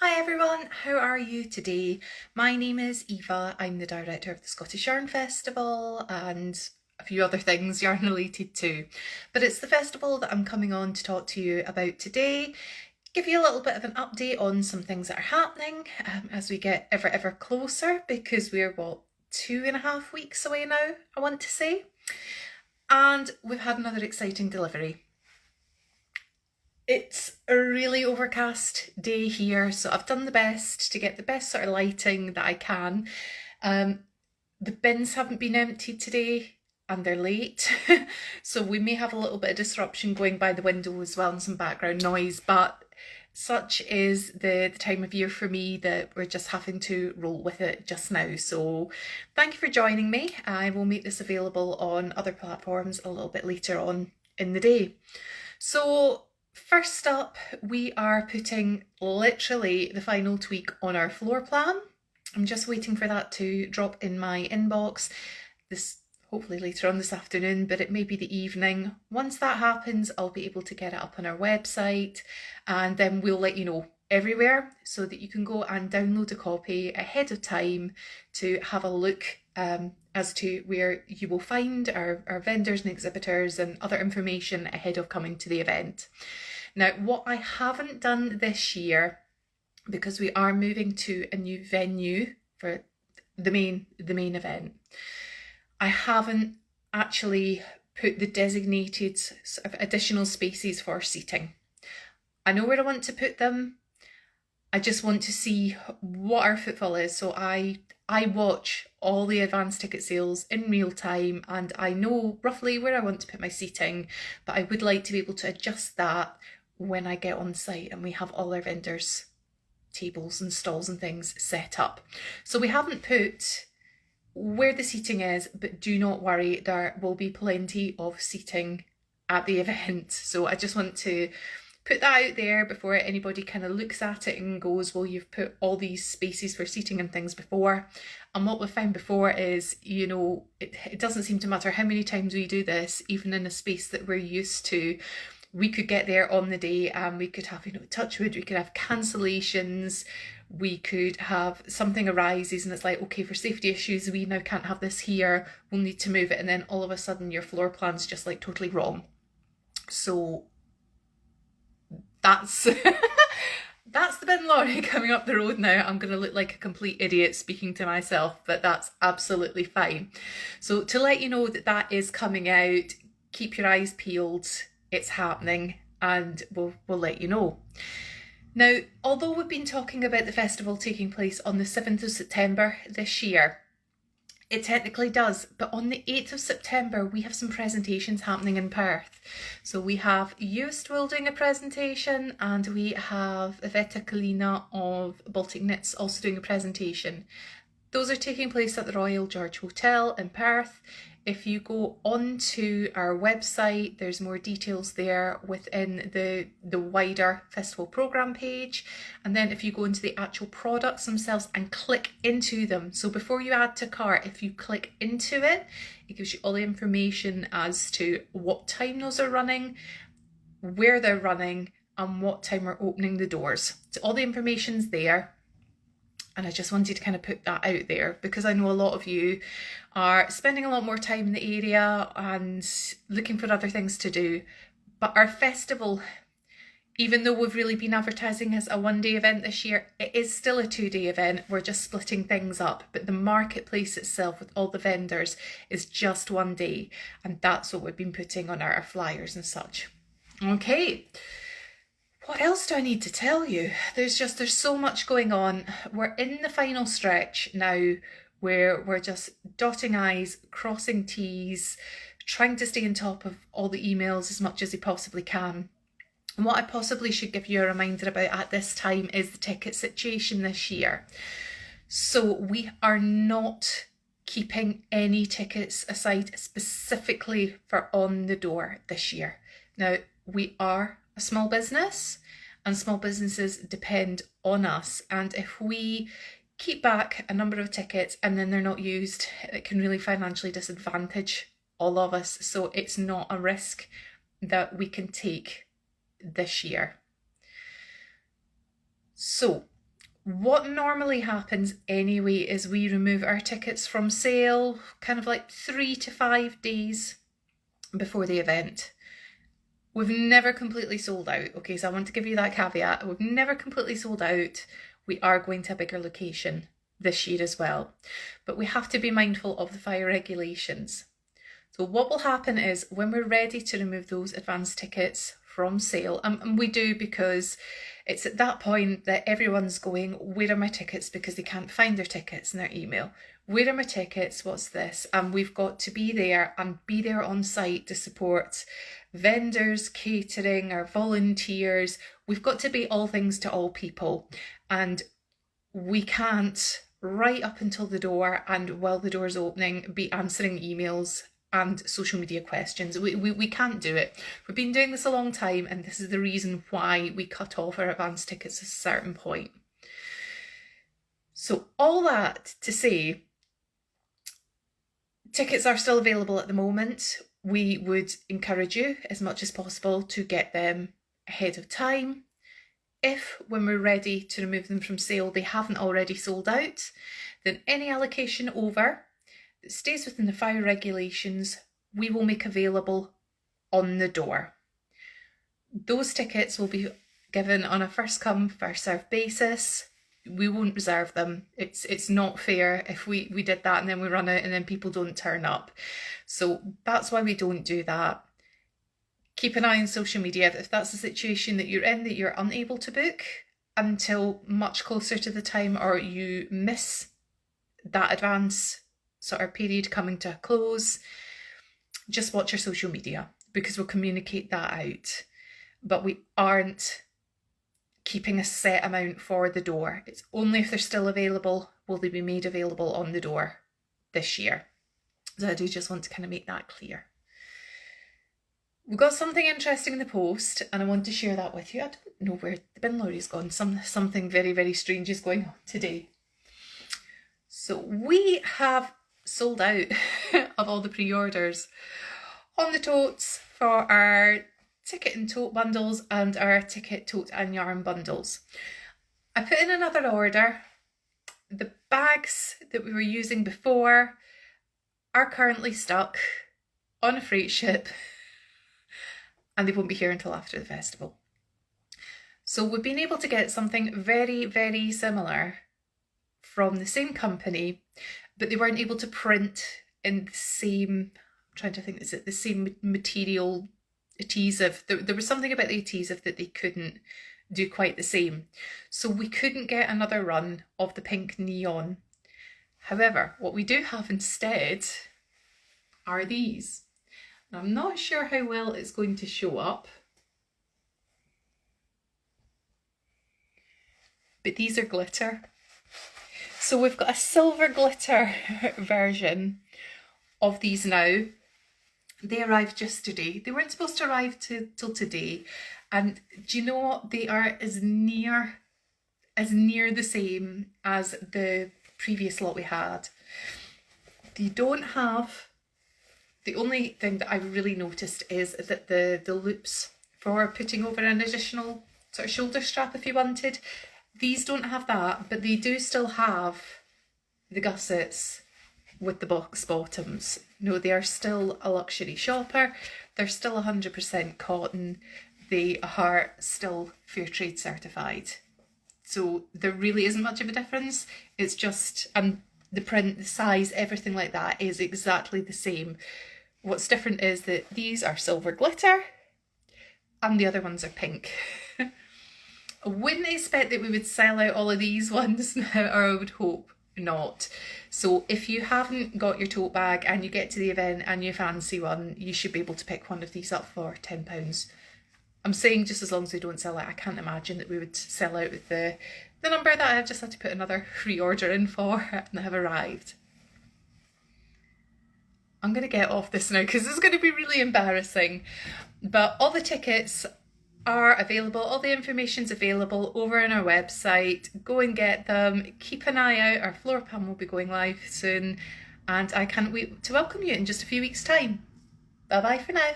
Hi everyone, how are you today? My name is Eva, I'm the director of the Scottish Yarn Festival and a few other things yarn related too. But it's the festival that I'm coming on to talk to you about today, give you a little bit of an update on some things that are happening as we get ever closer, because we're 2.5 weeks away now, I want to say. And we've had another exciting delivery. It's a really overcast day here, so I've done the best to get the best sort of lighting that I can. The bins haven't been emptied today and they're late, so we may have a little bit of disruption going by the window as well and some background noise, but such is the time of year for me that we're just having to roll with it just now. So thank you for joining me. I will make this available on other platforms a little bit later on in the day. So first up, we are putting literally the final tweak on our floor plan. I'm just waiting for that to drop in my inbox this hopefully later on this afternoon, but it may be the evening. Once that happens, I'll be able to get it up on our website, and then we'll let you know everywhere so that you can go and download a copy ahead of time to have a look as to where you will find our vendors and exhibitors and other information ahead of coming to the event. Now, what I haven't done this year, because we are moving to a new venue for the main event, I haven't actually put the designated sort of additional spaces for seating. I know where I want to put them. I just want to see what our footfall is. So I watch all the advanced ticket sales in real time, and I know roughly where I want to put my seating, but I would like to be able to adjust that when I get on site and we have all our vendors' tables and stalls and things set up. So we haven't put where the seating is, but do not worry, there will be plenty of seating at the event. So I just want to put that out there before anybody kind of looks at it and goes, well, you've put all these spaces for seating and things before. And what we've found before is, you know, it doesn't seem to matter how many times we do this, even in a space that we're used to. We could get there on the day and we could have, touch wood, we could have cancellations, we could have something arises and it's like, okay, for safety issues, we now can't have this here, we'll need to move it, and then all of a sudden your floor plan's just like totally wrong. So that's that's the bin lorry coming up the road now. I'm going to look like a complete idiot speaking to myself, but that's absolutely fine. So to let you know that that is coming out, keep your eyes peeled. It's happening, and we'll let you know. Now, although we've been talking about the festival taking place on the 7th of September this year, it technically does, but on the 8th of September we have some presentations happening in Perth. So we have Justwill doing a presentation, and we have Iveta Kalina of Baltic Knits also doing a presentation. Those are taking place at the Royal George Hotel in Perth. If you go onto our website, there's more details there within the wider festival programme page. And then if you go into the actual products themselves and click into them, so before you add to cart, if you click into it, it gives you all the information as to what time those are running, where they're running, and what time we're opening the doors. So all the information's there. And I just wanted to kind of put that out there because I know a lot of you are spending a lot more time in the area and looking for other things to do. But our festival, even though we've really been advertising as a one-day event this year, it is still a two-day event. We're just splitting things up. But the marketplace itself with all the vendors is just one day. And that's what we've been putting on our flyers and such. Okay. What else do I need to tell you? There's so much going on. We're in the final stretch now where we're just dotting I's, crossing T's, trying to stay on top of all the emails as much as we possibly can. And what I possibly should give you a reminder about at this time is the ticket situation this year. So we are not keeping any tickets aside specifically for on the door this year. Now, we are a small business and small businesses depend on us, and if we keep back a number of tickets and then they're not used, it can really financially disadvantage all of us. So it's not a risk that we can take this year. So What normally happens anyway is we remove our tickets from sale kind of like 3 to 5 days before the event. We've never completely sold out, okay, so I want to give you that caveat. We've never completely sold out. We are going to a bigger location this year as well, but we have to be mindful of the fire regulations. So what will happen is when we're ready to remove those advance tickets from sale, and we do because it's at that point that everyone's going, where are my tickets? Because they can't find their tickets in their email. Where are my tickets? What's this? And we've got to be there and be there on site to support vendors, catering, our volunteers. We've got to be all things to all people. And we can't, right up until the door and while the door's opening, be answering emails and social media questions. We can't do it. We've been doing this a long time, and this is the reason why we cut off our advance tickets at a certain point. So all that to say, tickets are still available at the moment. We would encourage you as much as possible to get them ahead of time. If, when we're ready to remove them from sale, they haven't already sold out, then any allocation over that stays within the fire regulations, we will make available on the door. Those tickets will be given on a first come, first served basis. We won't reserve them. It's not fair if we did that and then we run out and then people don't turn up. So that's why we don't do that. Keep an eye on social media. If that's the situation that you're in, that you're unable to book until much closer to the time, or you miss that advance sort of period coming to a close, just watch your social media because we'll communicate that out. But we aren't keeping a set amount for the door. It's only if they're still available will they be made available on the door this year. So I do just want to kind of make that clear. We've got something interesting in the post and I want to share that with you. I don't know where the bin lorry's gone. Something very, very strange is going on today. So we have sold out of all the pre-orders on the totes for our ticket and tote bundles and our ticket, tote and yarn bundles. I put in another order. The bags that we were using before are currently stuck on a freight ship and they won't be here until after the festival. So we've been able to get something very, very similar from the same company, but they weren't able to print in the same, I'm trying to think, is it the same material adhesive? There was something about the adhesive that they couldn't do quite the same. So we couldn't get another run of the pink neon. However, what we do have instead are these. And I'm not sure how well it's going to show up, but these are glitter. So we've got a silver glitter version of these now. They arrived just today. They weren't supposed to arrive till today. And do you know what? They are as near the same as the previous lot we had. They don't have, the only thing that I really noticed is that the loops for putting over an additional sort of shoulder strap if you wanted, these don't have that, but they do still have the gussets with the box bottoms. No, they are still a luxury shopper. They're still 100% cotton. They are still fair trade certified. So there really isn't much of a difference. It's just, the print, the size, everything like that is exactly the same. What's different is that these are silver glitter and the other ones are pink. I wouldn't expect that we would sell out all of these ones now, or I would hope not. So if you haven't got your tote bag and you get to the event and you fancy one, you should be able to pick one of these up for £10. I'm saying just as long as they don't sell out. I can't imagine that we would sell out with the number that I've just had to put another reorder in for and have arrived. I'm going to get off this now because it's going to be really embarrassing. But all the tickets are available, all the information's available over on our website. Go and get them. Keep an eye out. Our floor pan will be going live soon and I can't wait to welcome you in just a few weeks' time. Bye bye for now.